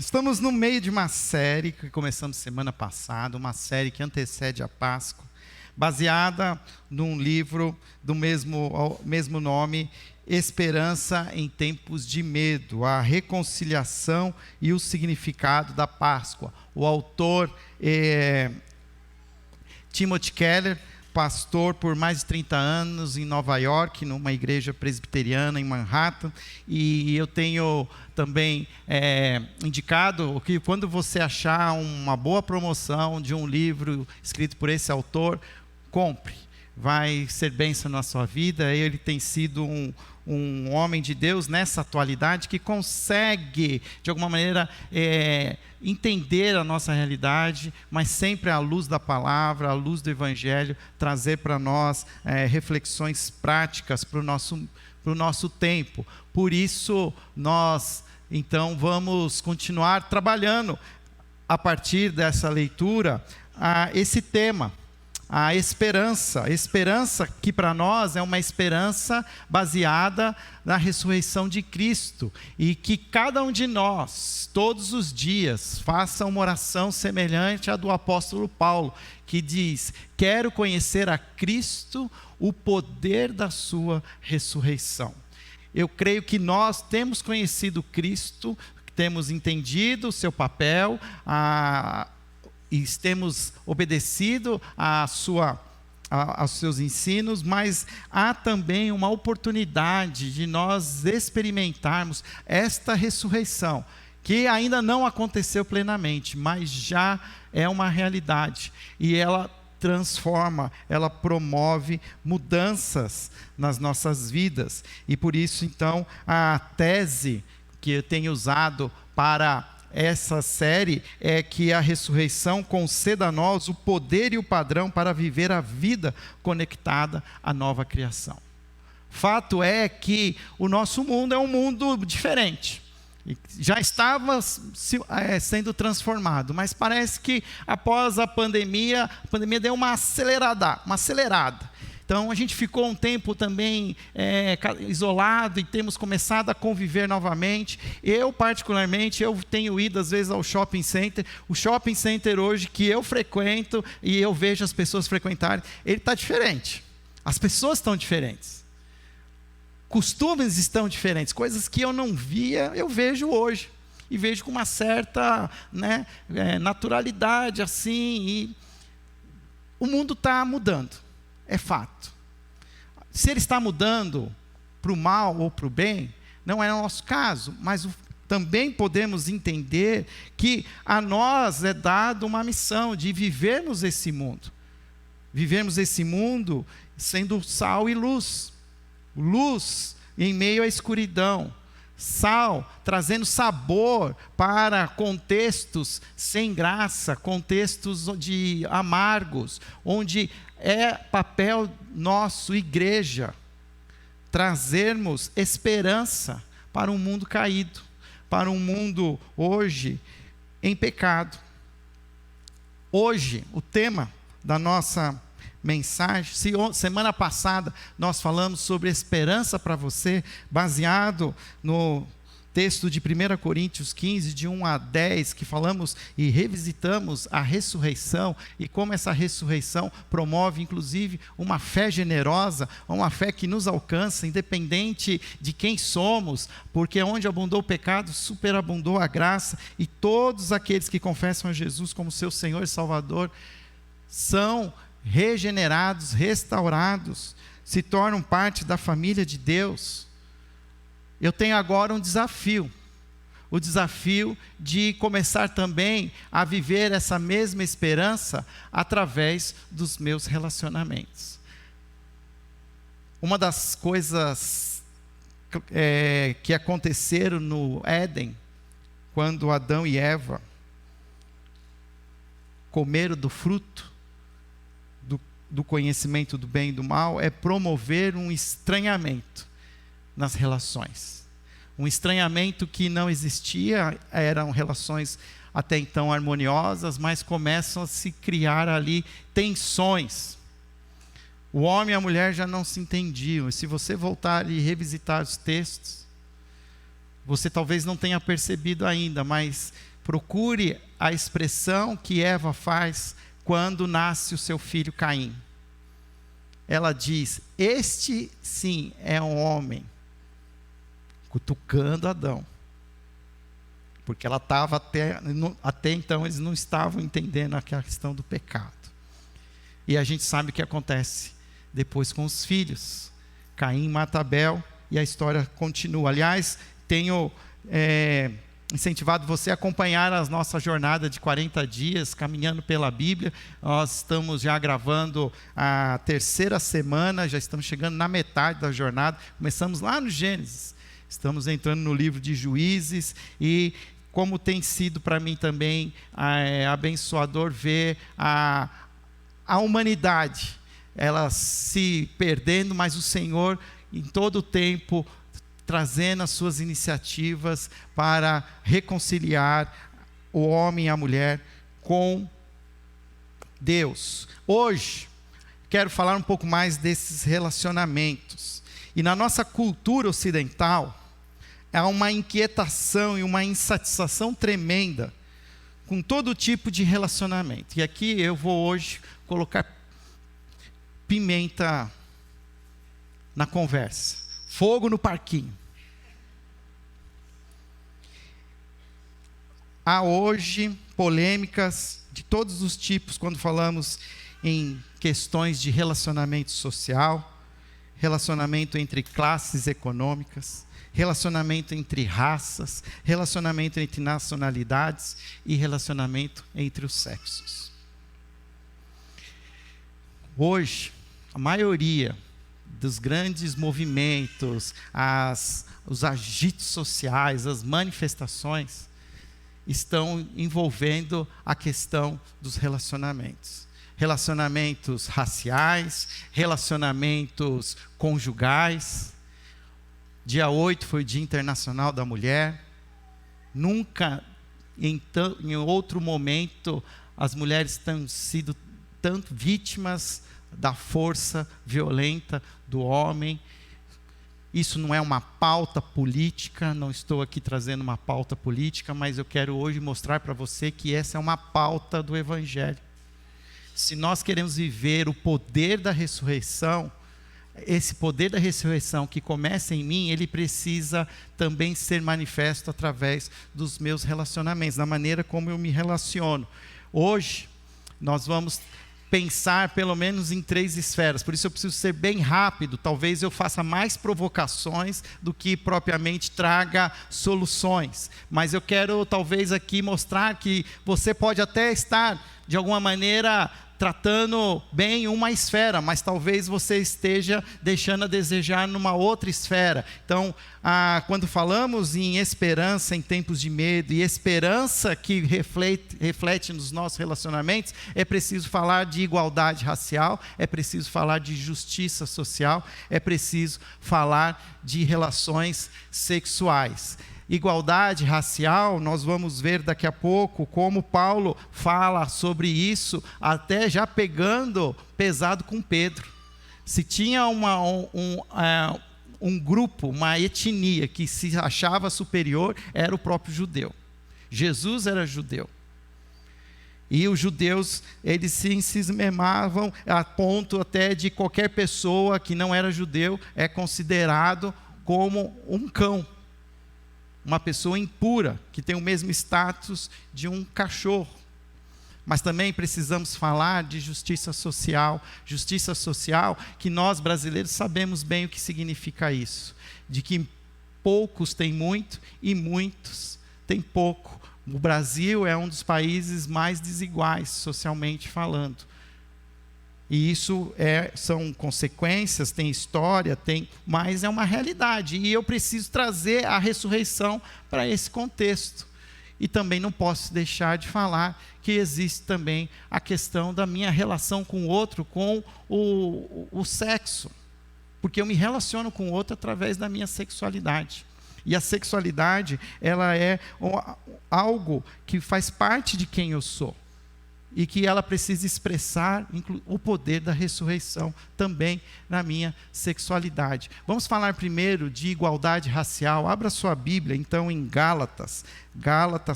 Estamos no meio de uma série que começamos semana passada, uma série que antecede a Páscoa, baseada num livro do mesmo nome, Esperança em Tempos de Medo, a reconciliação e o significado da Páscoa. O autor Timothy Keller, pastor por mais de 30 anos em Nova York, numa igreja presbiteriana em Manhattan, e eu tenho também indicado que quando você achar uma boa promoção de um livro escrito por esse autor, compre, vai ser bênção na sua vida. Ele tem sido um homem de Deus nessa atualidade que consegue, de alguma maneira, entender a nossa realidade, mas sempre à luz da palavra, à luz do Evangelho, trazer para nós reflexões práticas para o nosso tempo. Por isso, nós, então, vamos continuar trabalhando, a partir dessa leitura, esse tema, a esperança que para nós é uma esperança baseada na ressurreição de Cristo, e que cada um de nós, todos os dias, faça uma oração semelhante à do apóstolo Paulo, que diz: quero conhecer a Cristo, o poder da sua ressurreição. Eu creio que nós temos conhecido Cristo, temos entendido o seu papel, e temos obedecido aos seus ensinos, mas há também uma oportunidade de nós experimentarmos esta ressurreição, que ainda não aconteceu plenamente, mas já é uma realidade, e ela transforma, ela promove mudanças nas nossas vidas. E por isso, então, a tese que eu tenho usado para essa série é que a ressurreição conceda a nós o poder e o padrão para viver a vida conectada à nova criação. Fato é que o nosso mundo é um mundo diferente. Já estava sendo transformado, mas parece que após a pandemia deu uma acelerada. Então a gente ficou um tempo também isolado, e temos começado a conviver novamente. Eu particularmente, tenho ido às vezes ao shopping center. O shopping center hoje que eu frequento, e eu vejo as pessoas frequentarem, ele está diferente. As pessoas estão diferentes. Costumes estão diferentes. Coisas que eu não via, eu vejo hoje. E vejo com uma certa naturalidade assim. E o mundo está mudando. É fato. Se ele está mudando para o mal ou para o bem, não é o nosso caso, mas também podemos entender que a nós é dada uma missão de vivermos esse mundo. Vivermos esse mundo sendo sal e luz. Luz em meio à escuridão. Sal trazendo sabor para contextos sem graça, contextos amargos, onde é papel nosso, igreja, trazermos esperança para um mundo caído, para um mundo hoje em pecado. Hoje, o tema da nossa mensagem, semana passada nós falamos sobre esperança para você, baseado no texto de 1 Coríntios 15, de 1 a 10, que falamos e revisitamos a ressurreição, e como essa ressurreição promove inclusive uma fé generosa, uma fé que nos alcança, independente de quem somos, porque onde abundou o pecado, superabundou a graça, e todos aqueles que confessam a Jesus como seu Senhor e Salvador, são regenerados, restaurados, se tornam parte da família de Deus. Eu tenho agora um desafio, o desafio de começar também a viver essa mesma esperança através dos meus relacionamentos. Uma das coisas que aconteceram no Éden, quando Adão e Eva comeram do fruto do conhecimento do bem e do mal, é promover um estranhamento nas relações. Um estranhamento que não existia, eram relações até então harmoniosas, mas começam a se criar ali tensões. O homem e a mulher já não se entendiam, e se você voltar e revisitar os textos, você talvez não tenha percebido ainda, mas Procure a expressão que Eva faz quando nasce o seu filho Caim. Ela diz: este sim é um homem, cutucando Adão. Porque ela estava até então eles não estavam entendendo a questão do pecado. E a gente sabe o que acontece depois com os filhos. Caim mata Abel e a história continua. Aliás, tenho incentivado você a acompanhar a nossa jornada de 40 dias, caminhando pela Bíblia. Nós estamos já gravando a 3ª semana, já estamos chegando na metade da jornada. Começamos lá no Gênesis. Estamos entrando no livro de Juízes e como tem sido para mim também abençoador ver a humanidade, ela se perdendo, mas o Senhor em todo o tempo trazendo as suas iniciativas para reconciliar o homem e a mulher com Deus. Hoje, quero falar um pouco mais desses relacionamentos. E na nossa cultura ocidental, há uma inquietação e uma insatisfação tremenda com todo tipo de relacionamento. E aqui eu vou hoje colocar pimenta na conversa, fogo no parquinho. Há hoje polêmicas de todos os tipos quando falamos em questões de relacionamento social, relacionamento entre classes econômicas, relacionamento entre raças, relacionamento entre nacionalidades e relacionamento entre os sexos. Hoje, a maioria dos grandes movimentos, os agitos sociais, as manifestações, estão envolvendo a questão dos relacionamentos. Relacionamentos raciais, relacionamentos conjugais. Dia 8 foi o Dia Internacional da Mulher. Nunca, em outro momento, as mulheres têm sido tanto vítimas da força violenta do homem. Isso não é uma pauta política, não estou aqui trazendo uma pauta política, mas eu quero hoje mostrar para você que essa é uma pauta do Evangelho. Se nós queremos viver o poder da ressurreição, esse poder da ressurreição que começa em mim, ele precisa também ser manifesto através dos meus relacionamentos, da maneira como eu me relaciono. Hoje, nós vamos pensar pelo menos em 3 esferas, por isso eu preciso ser bem rápido, talvez eu faça mais provocações do que propriamente traga soluções, mas eu quero talvez aqui mostrar que você pode até estar de alguma maneira tratando bem uma esfera, mas talvez você esteja deixando a desejar numa outra esfera. Então, quando falamos em esperança em tempos de medo, e esperança que reflete nos nossos relacionamentos, é preciso falar de igualdade racial, é preciso falar de justiça social, é preciso falar de relações sexuais. Igualdade racial, nós vamos ver daqui a pouco como Paulo fala sobre isso, até já pegando pesado com Pedro. Se tinha um grupo, uma etnia que se achava superior, era o próprio judeu. Jesus era judeu. E os judeus, eles se cismavam a ponto até de qualquer pessoa que não era judeu é considerado como um cão. Uma pessoa impura, que tem o mesmo status de um cachorro. Mas também precisamos falar de justiça social que nós brasileiros sabemos bem o que significa isso, de que poucos têm muito e muitos têm pouco. O Brasil é um dos países mais desiguais, socialmente falando. E isso são consequências, tem história, mas é uma realidade. E eu preciso trazer a ressurreição para esse contexto. E também não posso deixar de falar que existe também a questão da minha relação com o outro, com o sexo. Porque eu me relaciono com o outro através da minha sexualidade. E a sexualidade, ela é algo que faz parte de quem eu sou. e que ela precisa expressar o poder da ressurreição também na minha sexualidade. Vamos falar primeiro de igualdade racial. Abra sua Bíblia, então, em Gálatas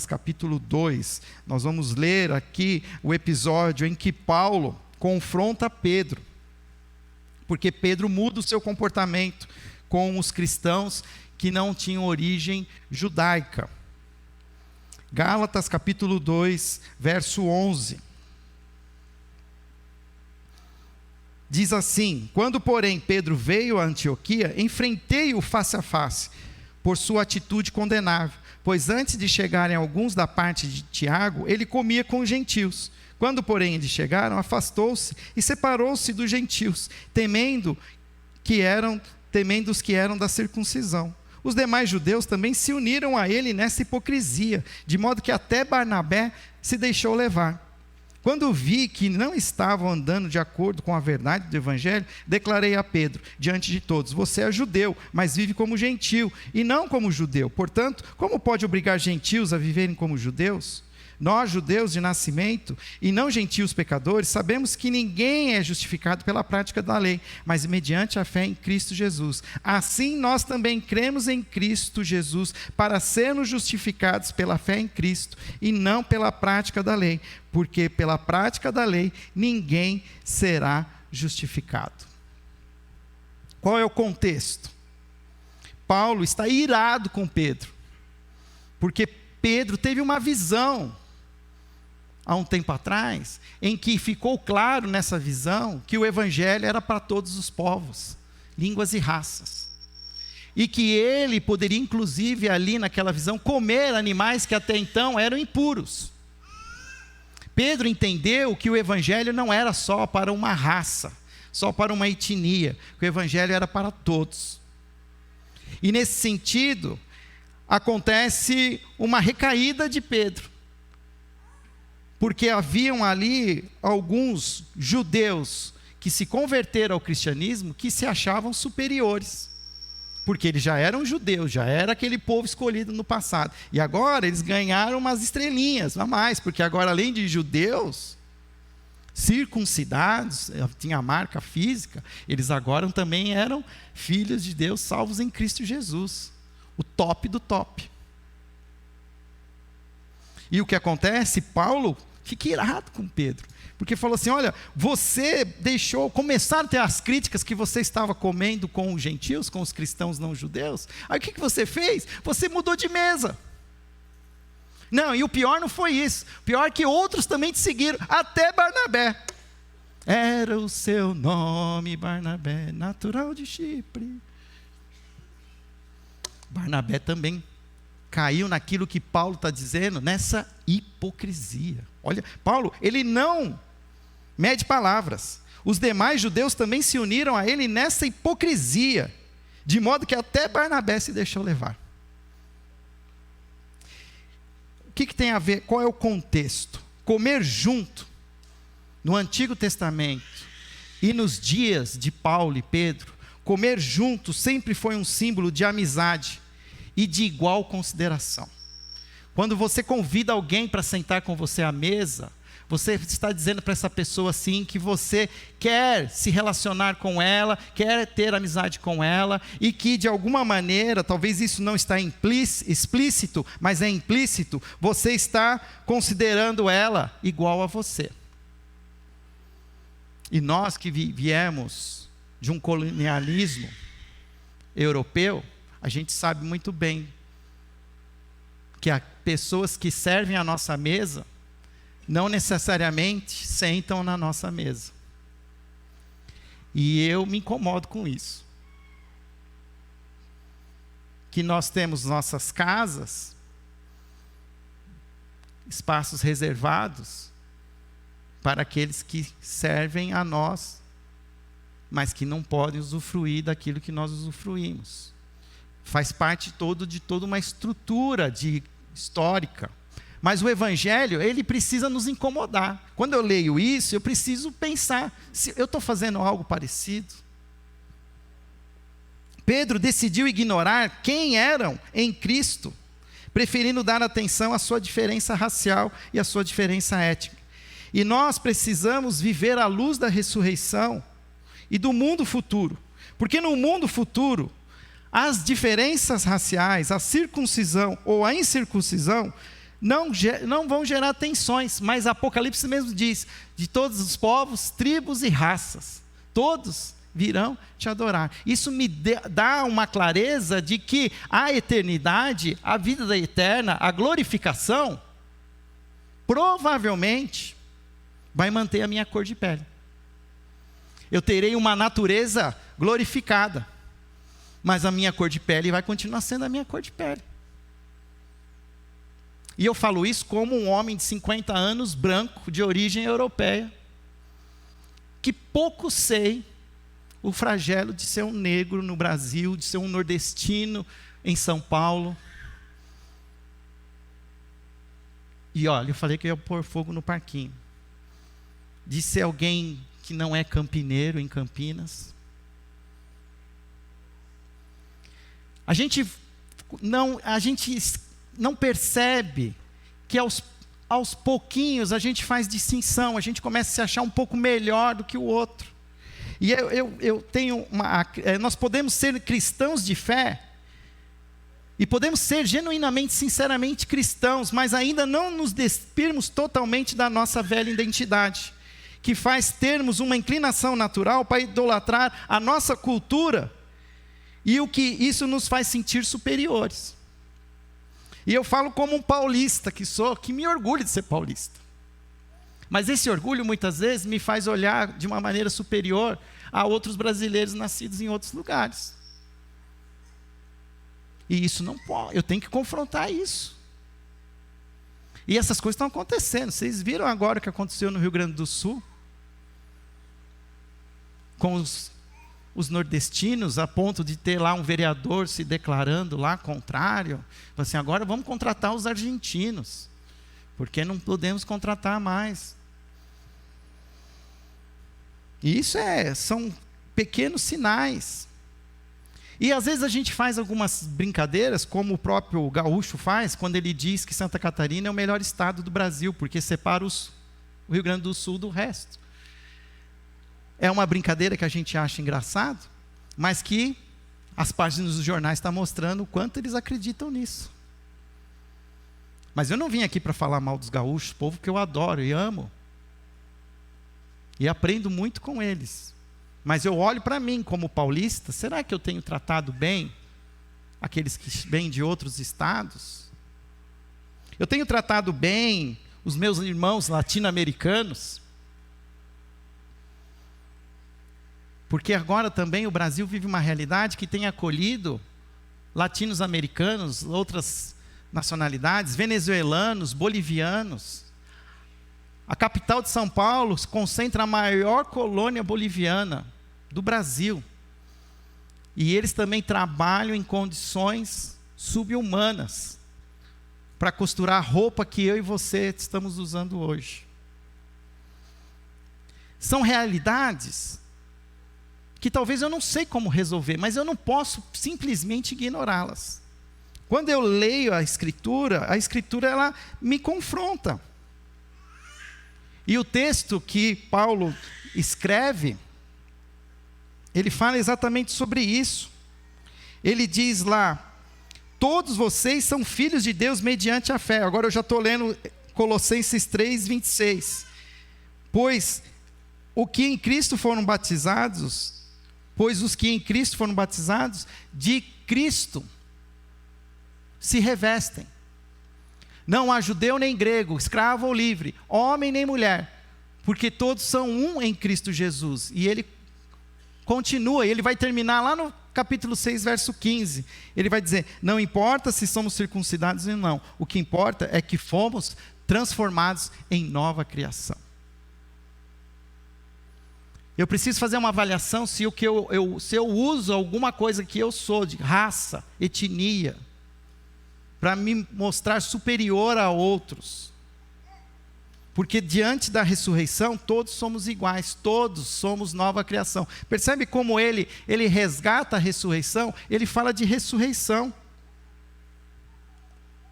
capítulo 2. Nós vamos ler aqui o episódio em que Paulo confronta Pedro, porque Pedro muda o seu comportamento com os cristãos que não tinham origem judaica. Gálatas capítulo 2, verso 11. Diz assim: quando, porém, Pedro veio a Antioquia, enfrentei-o face a face, por sua atitude condenável, pois antes de chegarem alguns da parte de Tiago, ele comia com os gentios. Quando, porém, eles chegaram, afastou-se e separou-se dos gentios, temendo os que eram da circuncisão. Os demais judeus também se uniram a ele nessa hipocrisia, de modo que até Barnabé se deixou levar. Quando vi que não estavam andando de acordo com a verdade do Evangelho, declarei a Pedro, diante de todos: você é judeu, mas vive como gentio, e não como judeu. Portanto, como pode obrigar gentios a viverem como judeus? Nós, judeus de nascimento, e não gentios pecadores, sabemos que ninguém é justificado pela prática da lei, mas mediante a fé em Cristo Jesus. Assim, nós também cremos em Cristo Jesus, para sermos justificados pela fé em Cristo, e não pela prática da lei, porque pela prática da lei, ninguém será justificado. Qual é o contexto? Paulo está irado com Pedro, porque Pedro teve uma visão há um tempo atrás, em que ficou claro nessa visão que o Evangelho era para todos os povos, línguas e raças. E que ele poderia, inclusive, ali naquela visão, comer animais que até então eram impuros. Pedro entendeu que o Evangelho não era só para uma raça, só para uma etnia, que o Evangelho era para todos. E nesse sentido, acontece uma recaída de Pedro, porque haviam ali alguns judeus que se converteram ao cristianismo, que se achavam superiores, porque eles já eram judeus, já era aquele povo escolhido no passado, e agora eles ganharam umas estrelinhas a mais, porque agora, além de judeus circuncidados, tinha a marca física, eles agora também eram filhos de Deus, salvos em Cristo Jesus, o top do top. E o que acontece? Paulo fica irado com Pedro, porque falou assim: olha, você deixou, começaram a ter as críticas que você estava comendo com os gentios, com os cristãos não judeus. Aí o que você fez? Você mudou de mesa. Não, e o pior não foi isso, o pior é que outros também te seguiram, até Barnabé. Era o seu nome, Barnabé, natural de Chipre. Barnabé também caiu naquilo que Paulo está dizendo, nessa hipocrisia. Olha, Paulo, ele não mede palavras. Os demais judeus também se uniram a ele nessa hipocrisia, de modo que até Barnabé se deixou levar. O que tem a ver? Qual é o contexto? Comer junto, no Antigo Testamento e nos dias de Paulo e Pedro, comer junto sempre foi um símbolo de amizade e de igual consideração. Quando você convida alguém para sentar com você à mesa, você está dizendo para essa pessoa assim que você quer se relacionar com ela, quer ter amizade com ela, e que de alguma maneira, talvez isso não está explícito, mas é implícito, você está considerando ela igual a você. E nós que viemos de um colonialismo europeu, a gente sabe muito bem que as pessoas que servem à nossa mesa não necessariamente sentam na nossa mesa. E eu me incomodo com isso. Que nós temos nossas casas, espaços reservados para aqueles que servem a nós, mas que não podem usufruir daquilo que nós usufruímos. Faz parte de toda uma estrutura histórica. Mas o Evangelho, ele precisa nos incomodar. Quando eu leio isso, eu preciso pensar, se eu estou fazendo algo parecido. Pedro decidiu ignorar quem eram em Cristo, preferindo dar atenção à sua diferença racial e à sua diferença étnica. E nós precisamos viver à luz da ressurreição e do mundo futuro. Porque no mundo futuro, as diferenças raciais, a circuncisão ou a incircuncisão, não vão gerar tensões, mas Apocalipse mesmo diz, de todos os povos, tribos e raças, todos virão te adorar. Isso me dá uma clareza de que a eternidade, a vida eterna, a glorificação, provavelmente vai manter a minha cor de pele. Eu terei uma natureza glorificada, mas a minha cor de pele vai continuar sendo a minha cor de pele. E eu falo isso como um homem de 50 anos, branco, de origem europeia, que pouco sei o flagelo de ser um negro no Brasil, de ser um nordestino em São Paulo. E olha, eu falei que eu ia pôr fogo no parquinho. De ser alguém que não é campineiro em Campinas. A gente não percebe que aos pouquinhos a gente faz distinção, a gente começa a se achar um pouco melhor do que o outro. E eu tenho nós podemos ser cristãos de fé, e podemos ser genuinamente, sinceramente cristãos, mas ainda não nos despirmos totalmente da nossa velha identidade, que faz termos uma inclinação natural para idolatrar a nossa cultura, e o que isso nos faz sentir superiores. E eu falo como um paulista que sou, que me orgulho de ser paulista. Mas esse orgulho muitas vezes me faz olhar de uma maneira superior a outros brasileiros nascidos em outros lugares. E isso não pode, eu tenho que confrontar isso. E essas coisas estão acontecendo. Vocês viram agora o que aconteceu no Rio Grande do Sul? Com os nordestinos, a ponto de ter lá um vereador se declarando lá contrário. Assim, agora vamos contratar os argentinos, porque não podemos contratar mais. E isso são pequenos sinais. E às vezes a gente faz algumas brincadeiras, como o próprio Gaúcho faz, quando ele diz que Santa Catarina é o melhor estado do Brasil, porque separa o Rio Grande do Sul do resto. É uma brincadeira que a gente acha engraçado, mas que as páginas dos jornais estão mostrando o quanto eles acreditam nisso. Mas eu não vim aqui para falar mal dos gaúchos, povo que eu adoro e amo. E aprendo muito com eles. Mas eu olho para mim como paulista, será que eu tenho tratado bem aqueles que vêm de outros estados? Eu tenho tratado bem os meus irmãos latino-americanos? Porque agora também o Brasil vive uma realidade que tem acolhido latinos-americanos, outras nacionalidades, venezuelanos, bolivianos. A capital de São Paulo concentra a maior colônia boliviana do Brasil. E eles também trabalham em condições subhumanas para costurar a roupa que eu e você estamos usando hoje. São realidades que talvez eu não sei como resolver, mas eu não posso simplesmente ignorá-las. Quando eu leio a Escritura ela me confronta. E o texto que Paulo escreve, ele fala exatamente sobre isso. Ele diz lá, todos vocês são filhos de Deus mediante a fé. Agora eu já estou lendo Colossenses 3, 26. Pois os que em Cristo foram batizados, de Cristo se revestem. Não há judeu nem grego, escravo ou livre, homem nem mulher, porque todos são um em Cristo Jesus. E ele continua, ele vai terminar lá no capítulo 6, verso 15. Ele vai dizer, não importa se somos circuncidados ou não, o que importa é que fomos transformados em nova criação. Eu preciso fazer uma avaliação se eu uso alguma coisa que eu sou, de raça, etnia, para me mostrar superior a outros. Porque diante da ressurreição, todos somos iguais, todos somos nova criação. Percebe como ele resgata a ressurreição? Ele fala de ressurreição.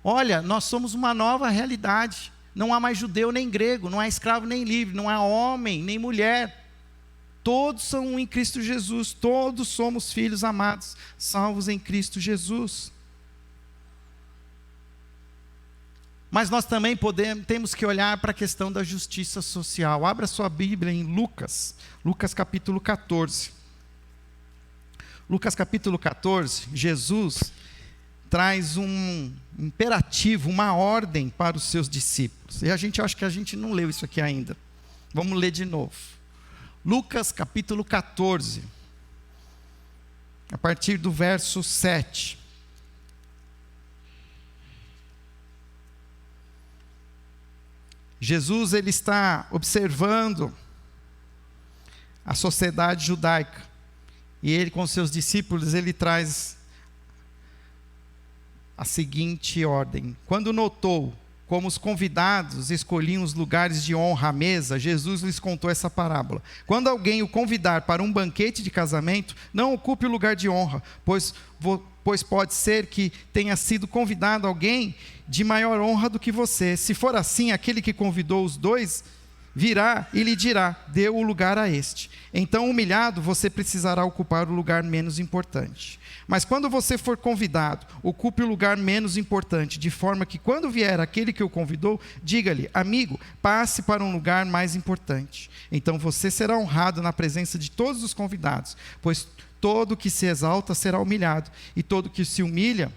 Olha, nós somos uma nova realidade. Não há mais judeu nem grego, não há escravo nem livre, não há homem nem mulher. Todos são um em Cristo Jesus, todos somos filhos amados, salvos em Cristo Jesus. Mas nós também temos que olhar para a questão da justiça social. Abra sua Bíblia em Lucas capítulo 14. Lucas capítulo 14, Jesus traz um imperativo, uma ordem para os seus discípulos. E a gente acha que a gente não leu isso aqui ainda. Vamos ler de novo. Lucas capítulo 14, a partir do verso 7. Jesus ele está observando a sociedade judaica e ele com seus discípulos ele traz a seguinte ordem: quando notou como os convidados escolhiam os lugares de honra à mesa, Jesus lhes contou essa parábola: quando alguém o convidar para um banquete de casamento, não ocupe o lugar de honra, pois pode ser que tenha sido convidado alguém de maior honra do que você. Se for assim, aquele que convidou os dois virá e lhe dirá: dê o lugar a este. Então, humilhado, você precisará ocupar o lugar menos importante. Mas quando você for convidado, ocupe o lugar menos importante, de forma que quando vier aquele que o convidou, diga-lhe: amigo, passe para um lugar mais importante. Então você será honrado na presença de todos os convidados, pois todo que se exalta será humilhado, e todo que se humilha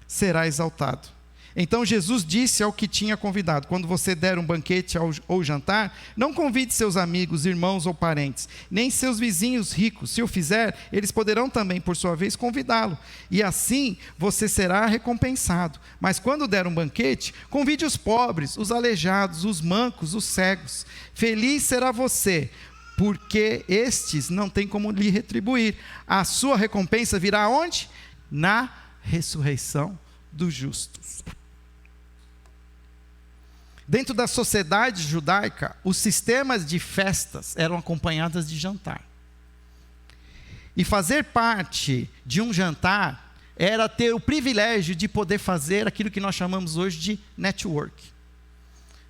será exaltado. Então Jesus disse ao que tinha convidado: quando você der um banquete ou jantar, não convide seus amigos, irmãos ou parentes, nem seus vizinhos ricos. Se o fizer, eles poderão também, por sua vez, convidá-lo, e assim você será recompensado. Mas quando der um banquete, convide os pobres, os aleijados, os mancos, os cegos. Feliz será você, porque estes não têm como lhe retribuir. A sua recompensa virá onde? Na ressurreição dos justos. Dentro da sociedade judaica, os sistemas de festas eram acompanhadas de jantar. E fazer parte de um jantar era ter o privilégio de poder fazer aquilo que nós chamamos hoje de network.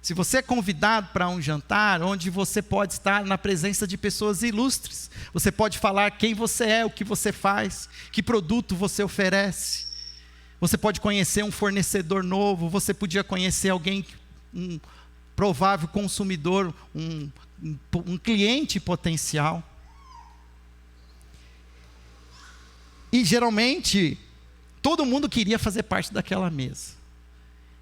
Se você é convidado para um jantar, onde você pode estar na presença de pessoas ilustres, você pode falar quem você é, o que você faz, que produto você oferece. Você pode conhecer um fornecedor novo, você podia conhecer alguém, um provável consumidor, um cliente potencial. E geralmente, todo mundo queria fazer parte daquela mesa.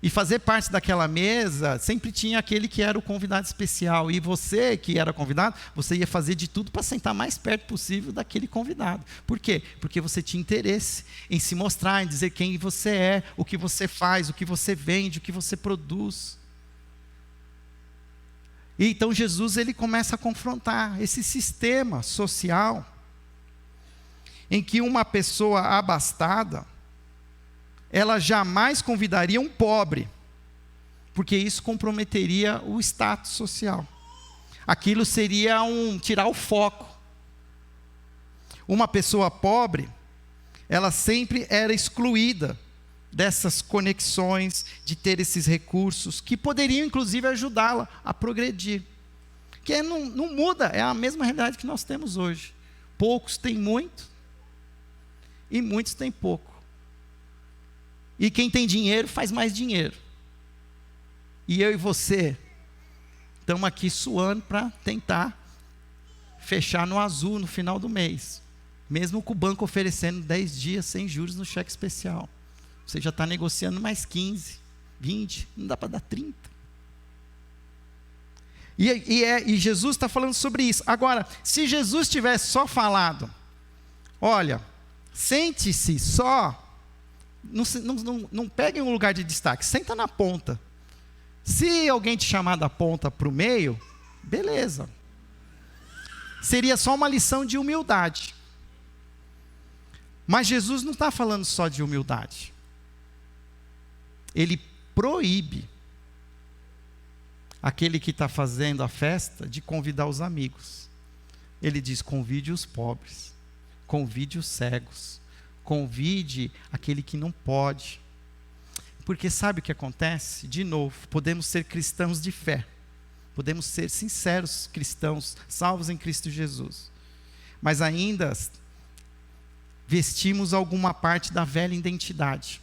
E fazer parte daquela mesa, sempre tinha aquele que era o convidado especial. E você que era convidado, você ia fazer de tudo para sentar mais perto possível daquele convidado. Por quê? Porque você tinha interesse em se mostrar, em dizer quem você é, o que você faz, o que você vende, o que você produz. E então Jesus ele começa a confrontar esse sistema social em que uma pessoa abastada, ela jamais convidaria um pobre, porque isso comprometeria o status social. Aquilo seria tirar o foco. Uma pessoa pobre, ela sempre era excluída dessas conexões, de ter esses recursos, que poderiam inclusive ajudá-la a progredir. Que não muda, é a mesma realidade que nós temos hoje. Poucos têm muito, e muitos têm pouco. E quem tem dinheiro faz mais dinheiro. E eu e você estamos aqui suando para tentar fechar no azul no final do mês. Mesmo com o banco oferecendo 10 dias sem juros no cheque especial. Você já está negociando mais 15, 20, não dá para dar 30. E Jesus está falando sobre isso. Agora, se Jesus tivesse só falado: olha, sente-se só, não pegue um lugar de destaque, senta na ponta. Se alguém te chamar da ponta para o meio, beleza. Seria só uma lição de humildade. Mas Jesus não está falando só de humildade. Ele proíbe aquele que está fazendo a festa de convidar os amigos. Ele diz: convide os pobres, convide os cegos, convide aquele que não pode. Porque sabe o que acontece? De novo, podemos ser cristãos de fé. Podemos ser sinceros cristãos, salvos em Cristo Jesus. Mas ainda vestimos alguma parte da velha identidade.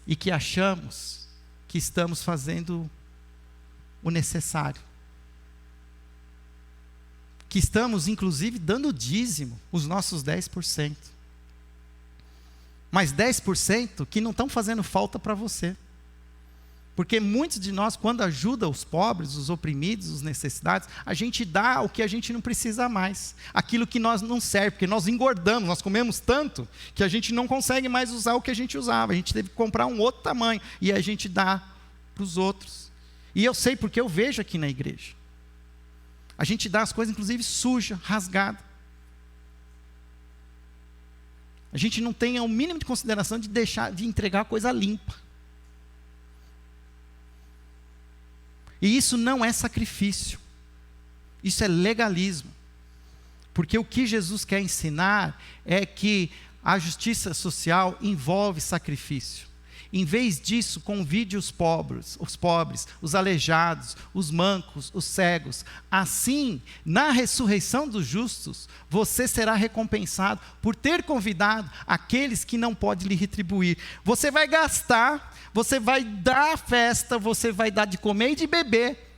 E que achamos que estamos fazendo o necessário. Que estamos, inclusive, dando dízimo, os nossos 10%. Mas 10% que não estão fazendo falta para você. Porque muitos de nós, quando ajudam os pobres, os oprimidos, os necessitados, a gente dá o que a gente não precisa mais. Aquilo que nós não serve, porque nós engordamos, nós comemos tanto, que a gente não consegue mais usar o que a gente usava. A gente teve que comprar um outro tamanho, e a gente dá para os outros. E eu sei porque eu vejo aqui na igreja. A gente dá as coisas, inclusive, suja, rasgada. A gente não tem o mínimo de consideração de entregar a coisa limpa. E isso não é sacrifício. Isso é legalismo. Porque o que Jesus quer ensinar é que a justiça social envolve sacrifício. Em vez disso, convide os pobres, os aleijados, os mancos, os cegos. Assim, na ressurreição dos justos, você será recompensado por ter convidado aqueles que não podem lhe retribuir. Você vai gastar, você vai dar festa, você vai dar de comer e de beber.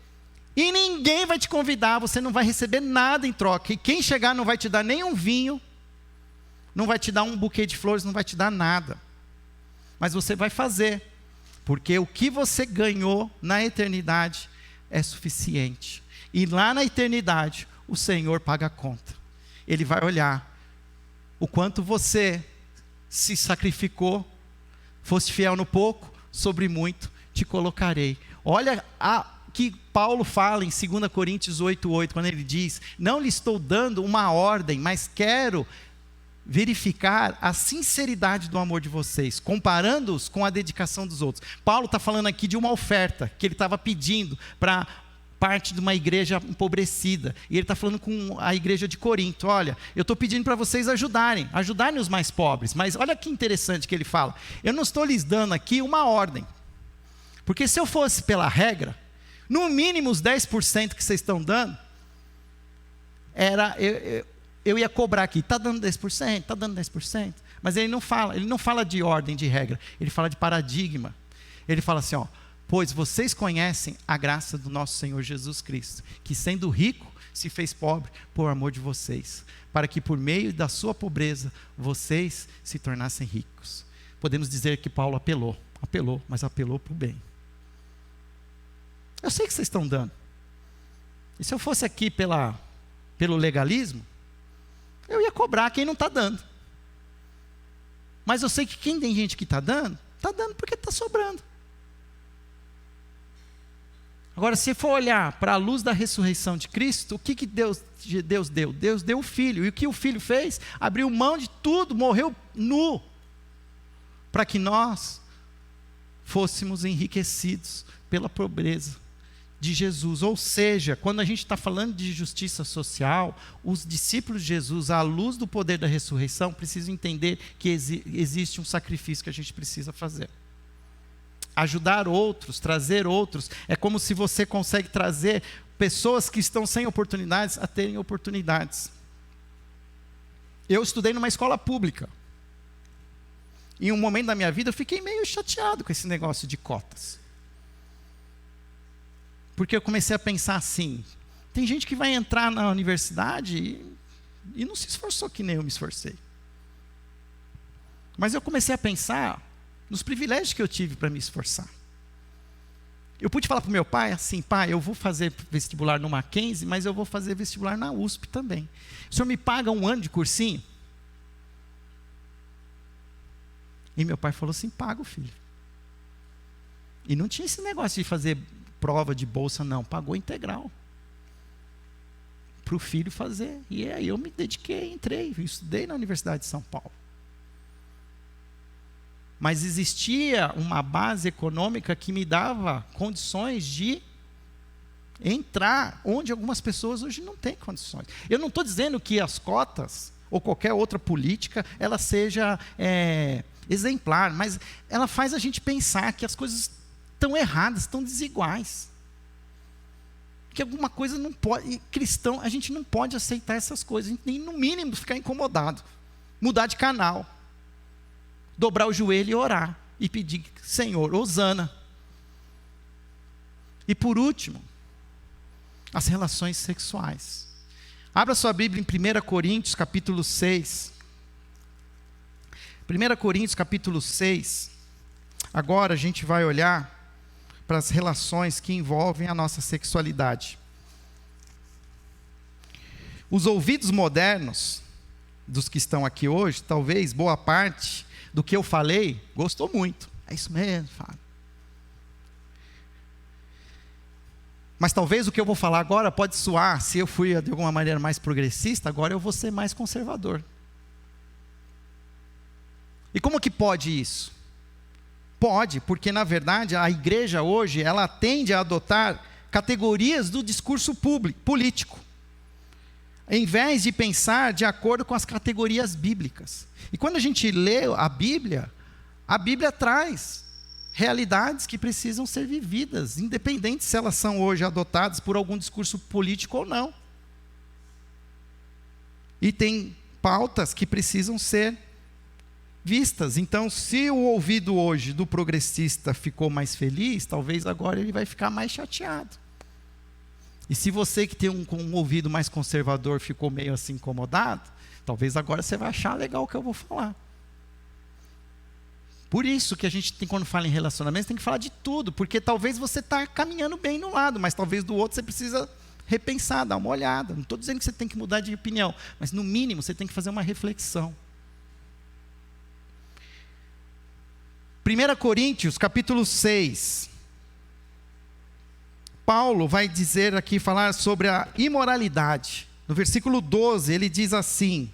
E ninguém vai te convidar, você não vai receber nada em troca. E quem chegar não vai te dar nem um vinho, não vai te dar um buquê de flores, não vai te dar nada. Mas você vai fazer, porque o que você ganhou na eternidade é suficiente. E lá na eternidade, o Senhor paga a conta. Ele vai olhar o quanto você se sacrificou, foste fiel no pouco, sobre muito te colocarei. Olha que Paulo fala em 2 Coríntios 8:8, quando ele diz: não lhe estou dando uma ordem, mas quero verificar a sinceridade do amor de vocês, comparando-os com a dedicação dos outros. Paulo está falando aqui de uma oferta que ele estava pedindo para parte de uma igreja empobrecida, e ele está falando com a igreja de Corinto: olha, eu estou pedindo para vocês ajudarem os mais pobres, mas olha que interessante que ele fala: eu não estou lhes dando aqui uma ordem, porque se eu fosse pela regra, no mínimo os 10% que vocês estão dando, eu ia cobrar aqui, está dando 10%, está dando 10%, mas ele não fala de ordem, de regra, ele fala de paradigma. Ele fala assim, pois vocês conhecem a graça do nosso Senhor Jesus Cristo, que sendo rico, se fez pobre por amor de vocês, para que por meio da sua pobreza, vocês se tornassem ricos. Podemos dizer que Paulo apelou, mas apelou para o bem. Eu sei que vocês estão dando, e se eu fosse aqui pelo legalismo, eu ia cobrar quem não está dando. Mas eu sei que quem tem gente que está dando porque está sobrando. Agora, se for olhar para a luz da ressurreição de Cristo, o que Deus deu? Deus deu o Filho. E o que o Filho fez? Abriu mão de tudo, morreu nu, para que nós fôssemos enriquecidos pela pobreza de Jesus. Ou seja, quando a gente está falando de justiça social, os discípulos de Jesus, à luz do poder da ressurreição, precisam entender que existe um sacrifício que a gente precisa fazer. Ajudar outros, trazer outros, é como se você consegue trazer pessoas que estão sem oportunidades a terem oportunidades. Eu estudei numa escola pública. Em um momento da minha vida eu fiquei meio chateado com esse negócio de cotas. Porque eu comecei a pensar assim, tem gente que vai entrar na universidade e não se esforçou que nem eu me esforcei. Mas eu comecei a pensar nos privilégios que eu tive para me esforçar. Eu pude falar para o meu pai assim: pai, eu vou fazer vestibular no Mackenzie, mas eu vou fazer vestibular na USP também. O senhor me paga 1 ano de cursinho? E meu pai falou assim: pago, filho. E não tinha esse negócio de fazer prova de bolsa, não, pagou integral para o filho fazer. E aí eu me dediquei, entrei, estudei na Universidade de São Paulo. Mas existia uma base econômica que me dava condições de entrar onde algumas pessoas hoje não têm condições. Eu não estou dizendo que as cotas ou qualquer outra política ela seja exemplar, mas ela faz a gente pensar que as coisas estão erradas, estão desiguais. Que alguma coisa não pode, cristão, a gente não pode aceitar essas coisas, a gente nem no mínimo ficar incomodado, mudar de canal, dobrar o joelho e orar, e pedir, Senhor, hosana. E por último, as relações sexuais. Abra sua Bíblia em 1 Coríntios capítulo 6. 1 Coríntios capítulo 6. Agora a gente vai olhar para as relações que envolvem a nossa sexualidade. Os ouvidos modernos, dos que estão aqui hoje, talvez boa parte do que eu falei, gostou muito. É isso mesmo, Fábio. Mas talvez o que eu vou falar agora pode soar, se eu fui de alguma maneira mais progressista, agora eu vou ser mais conservador. E como que pode isso? Pode, porque na verdade a igreja hoje, ela tende a adotar categorias do discurso político, em vez de pensar de acordo com as categorias bíblicas. E quando a gente lê a Bíblia traz realidades que precisam ser vividas, independente se elas são hoje adotadas por algum discurso político ou não. E tem pautas que precisam ser vistas. Então, se o ouvido hoje do progressista ficou mais feliz, talvez agora ele vai ficar mais chateado. E se você que tem um ouvido mais conservador ficou meio assim incomodado, talvez agora você vai achar legal o que eu vou falar. Por isso que a gente tem, quando fala em relacionamento, tem que falar de tudo, porque talvez você está caminhando bem no lado, mas talvez do outro você precisa repensar, dar uma olhada. Não estou dizendo que você tem que mudar de opinião, mas no mínimo você tem que fazer uma reflexão. 1 Coríntios, capítulo 6. Paulo vai dizer aqui, falar sobre a imoralidade. No versículo 12, ele diz assim: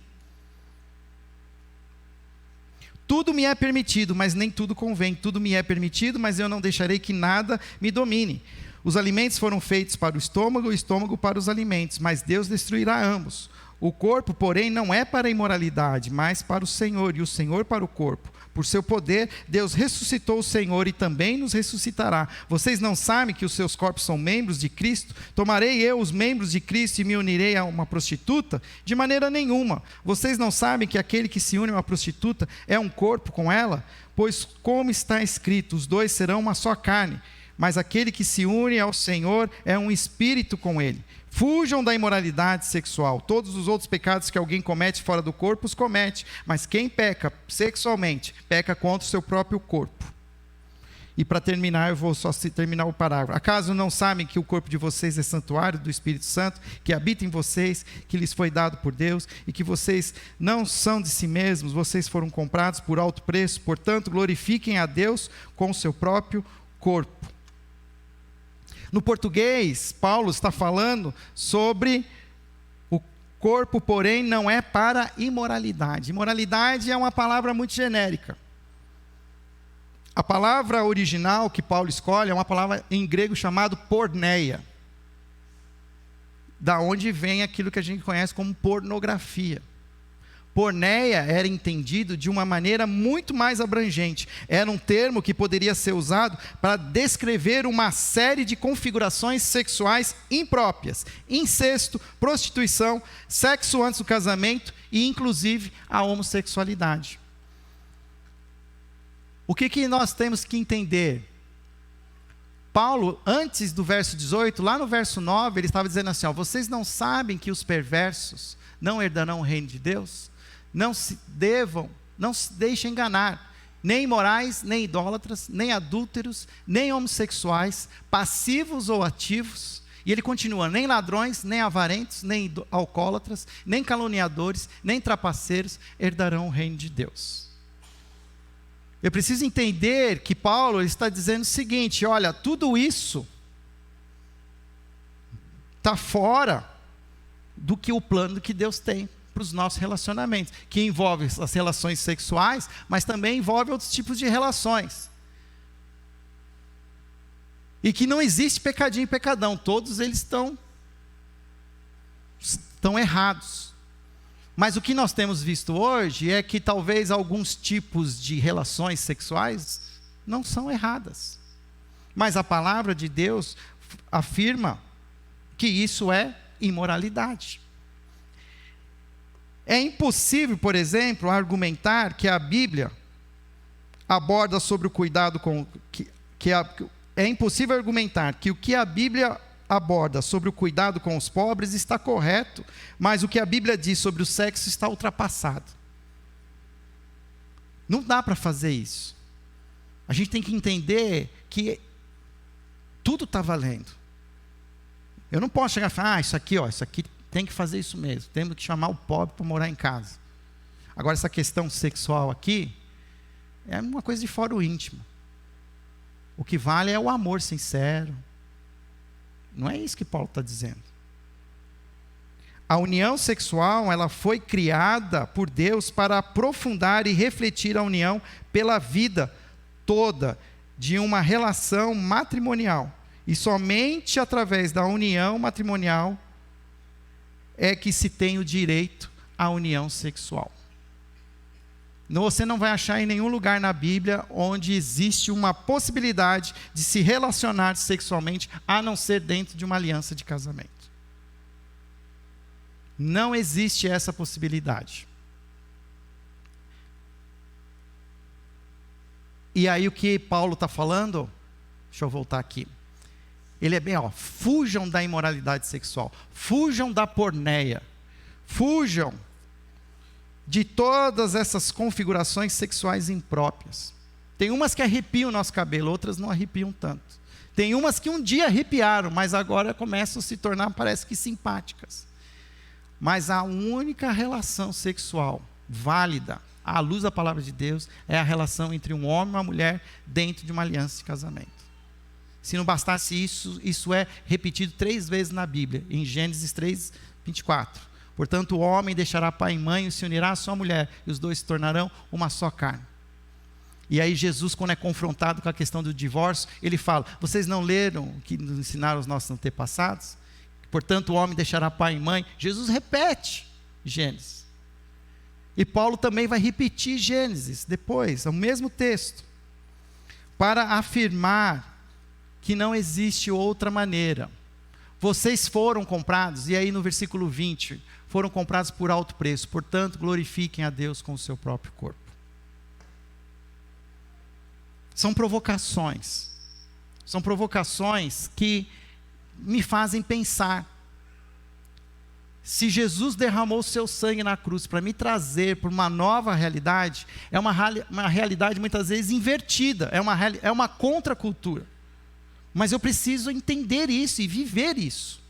tudo me é permitido, mas nem tudo convém. Tudo me é permitido, mas eu não deixarei que nada me domine. Os alimentos foram feitos para o estômago para os alimentos, mas Deus destruirá ambos. O corpo, porém, não é para a imoralidade, mas para o Senhor, e o Senhor para o corpo. Por seu poder, Deus ressuscitou o Senhor e também nos ressuscitará. Vocês não sabem que os seus corpos são membros de Cristo? Tomarei eu os membros de Cristo e me unirei a uma prostituta? De maneira nenhuma. Vocês não sabem que aquele que se une a uma prostituta é um corpo com ela? Pois como está escrito, os dois serão uma só carne. Mas aquele que se une ao Senhor é um espírito com ele. Fujam da imoralidade sexual. Todos os outros pecados que alguém comete fora do corpo, os comete. Mas quem peca sexualmente, peca contra o seu próprio corpo. E para terminar, eu vou só terminar o parágrafo. Acaso não sabem que o corpo de vocês é santuário do Espírito Santo, que habita em vocês, que lhes foi dado por Deus, e que vocês não são de si mesmos, vocês foram comprados por alto preço, portanto, glorifiquem a Deus com o seu próprio corpo. No português, Paulo está falando sobre o corpo, porém, não é para imoralidade. Imoralidade é uma palavra muito genérica. A palavra original que Paulo escolhe é uma palavra em grego chamada porneia, da onde vem aquilo que a gente conhece como pornografia. Porneia era entendido de uma maneira muito mais abrangente. Era um termo que poderia ser usado para descrever uma série de configurações sexuais impróprias: incesto, prostituição, sexo antes do casamento e inclusive a homossexualidade. O que nós temos que entender? Paulo, antes do verso 18, lá no verso 9, ele estava dizendo assim: vocês não sabem que os perversos não herdarão o reino de Deus? Não se deixem enganar, nem imorais, nem idólatras, nem adúlteros, nem homossexuais, passivos ou ativos. E ele continua: nem ladrões, nem avarentos, nem alcoólatras, nem caluniadores, nem trapaceiros herdarão o reino de Deus. Eu preciso entender que Paulo está dizendo o seguinte: olha, tudo isso está fora do que o plano que Deus tem para os nossos relacionamentos, que envolve as relações sexuais, mas também envolve outros tipos de relações. E que não existe pecadinho e pecadão, todos eles estão errados. Mas o que nós temos visto hoje é que talvez alguns tipos de relações sexuais não são erradas. Mas a palavra de Deus afirma que isso é imoralidade. É impossível, por exemplo, argumentar que a Bíblia aborda sobre o cuidado com... É impossível argumentar que o que a Bíblia aborda sobre o cuidado com os pobres está correto, mas o que a Bíblia diz sobre o sexo está ultrapassado. Não dá para fazer isso. A gente tem que entender que tudo está valendo. Eu não posso chegar e falar, isso aqui tem que fazer isso mesmo, temos que chamar o pobre para morar em casa. Agora, essa questão sexual aqui, é uma coisa de fora o íntimo. O que vale é o amor sincero. Não é isso que Paulo está dizendo. A união sexual, ela foi criada por Deus para aprofundar e refletir a união pela vida toda de uma relação matrimonial. E somente através da união matrimonial é que se tem o direito à união sexual. Você não vai achar em nenhum lugar na Bíblia onde existe uma possibilidade de se relacionar sexualmente, a não ser dentro de uma aliança de casamento. Não existe essa possibilidade. E aí o que Paulo está falando, deixa eu voltar aqui. Ele é bem, fujam da imoralidade sexual, fujam da porneia, fujam de todas essas configurações sexuais impróprias. Tem umas que arrepiam o nosso cabelo, outras não arrepiam tanto. Tem umas que um dia arrepiaram, mas agora começam a se tornar, parece que simpáticas. Mas a única relação sexual válida, à luz da palavra de Deus, é a relação entre um homem e uma mulher dentro de uma aliança de casamento. Se não bastasse isso, isso é repetido 3 vezes na Bíblia, em Gênesis 3, 24. Portanto, o homem deixará pai e mãe e se unirá à sua mulher, e os dois se tornarão uma só carne. E aí Jesus, quando é confrontado com a questão do divórcio, ele fala, vocês não leram o que nos ensinaram os nossos antepassados? Portanto, o homem deixará pai e mãe. Jesus repete Gênesis. E Paulo também vai repetir Gênesis, depois, é o mesmo texto, para afirmar que não existe outra maneira. Vocês foram comprados, e aí no versículo 20, foram comprados por alto preço, portanto glorifiquem a Deus com o seu próprio corpo. São provocações que me fazem pensar. Se Jesus derramou o seu sangue na cruz para me trazer para uma nova realidade, é uma realidade muitas vezes invertida, é uma contracultura. Mas eu preciso entender isso e viver isso.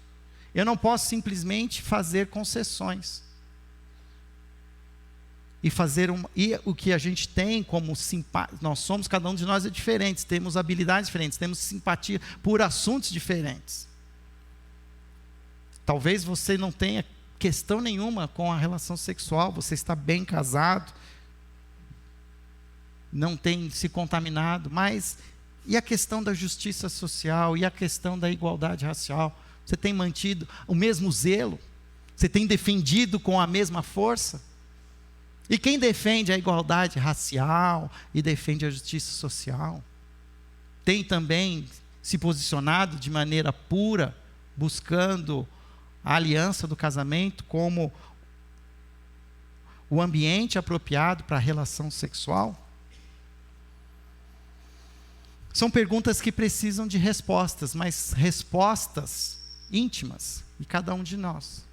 Eu não posso simplesmente fazer concessões. E o que a gente tem como simpatia, nós somos, cada um de nós é diferente, temos habilidades diferentes, temos simpatia por assuntos diferentes. Talvez você não tenha questão nenhuma com a relação sexual, você está bem casado, não tem se contaminado, mas e a questão da justiça social, e a questão da igualdade racial? Você tem mantido o mesmo zelo? Você tem defendido com a mesma força? E quem defende a igualdade racial e defende a justiça social, tem também se posicionado de maneira pura, buscando a aliança do casamento como o ambiente apropriado para a relação sexual? São perguntas que precisam de respostas, mas respostas íntimas de cada um de nós.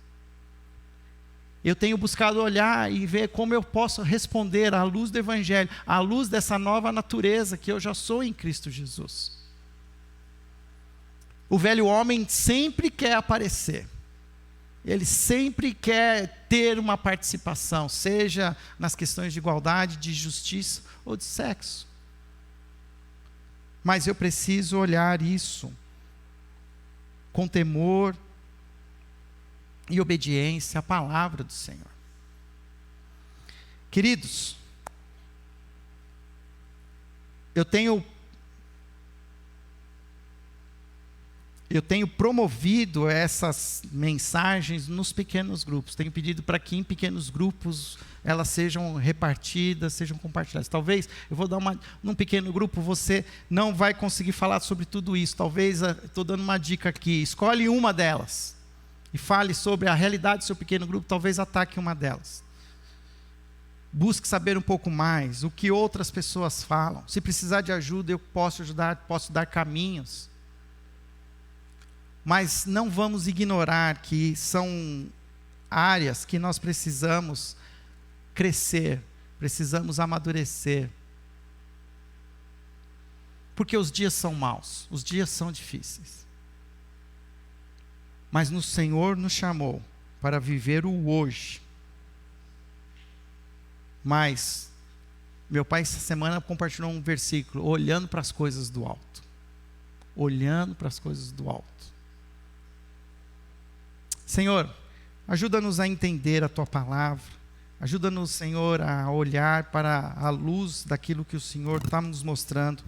Eu tenho buscado olhar e ver como eu posso responder à luz do Evangelho, à luz dessa nova natureza que eu já sou em Cristo Jesus. O velho homem sempre quer aparecer. Ele sempre quer ter uma participação, seja nas questões de igualdade, de justiça ou de sexo. Mas eu preciso olhar isso com temor e obediência à palavra do Senhor. Queridos, eu eu tenho promovido essas mensagens nos pequenos grupos. Tenho pedido para que em pequenos grupos elas sejam repartidas, sejam compartilhadas. Talvez, eu vou dar num pequeno grupo, você não vai conseguir falar sobre tudo isso. Talvez, estou dando uma dica aqui, escolhe uma delas e fale sobre a realidade do seu pequeno grupo, talvez ataque uma delas. Busque saber um pouco mais, o que outras pessoas falam. Se precisar de ajuda, eu posso ajudar, posso dar caminhos. Mas não vamos ignorar que são áreas que nós precisamos crescer, precisamos amadurecer. Porque os dias são maus, os dias são difíceis. Mas o Senhor nos chamou para viver o hoje. Mas, meu pai essa semana compartilhou um versículo, olhando para as coisas do alto. Olhando para as coisas do alto. Senhor, ajuda-nos a entender a Tua palavra. Ajuda-nos, Senhor, a olhar para a luz daquilo que o Senhor está nos mostrando.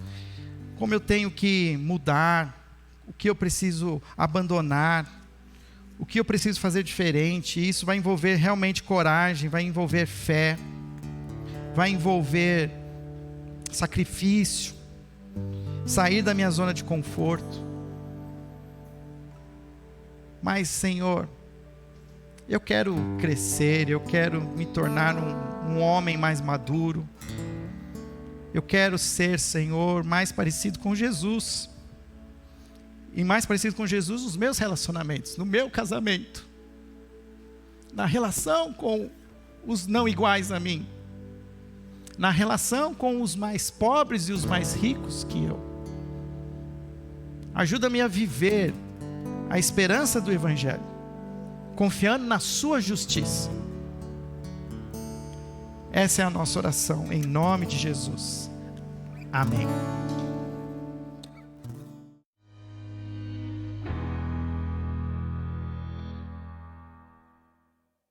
Como eu tenho que mudar, o que eu preciso abandonar, o que eu preciso fazer diferente. Isso vai envolver realmente coragem, vai envolver fé, vai envolver sacrifício, sair da minha zona de conforto. Mas, Senhor, eu quero crescer, eu quero me tornar um homem mais maduro. Eu quero ser, Senhor, mais parecido com Jesus. E mais parecido com Jesus nos meus relacionamentos, no meu casamento, na relação com os não iguais a mim, na relação com os mais pobres e os mais ricos que eu. Ajuda-me a viver a esperança do Evangelho, confiando na sua justiça. Essa é a nossa oração, em nome de Jesus. Amém.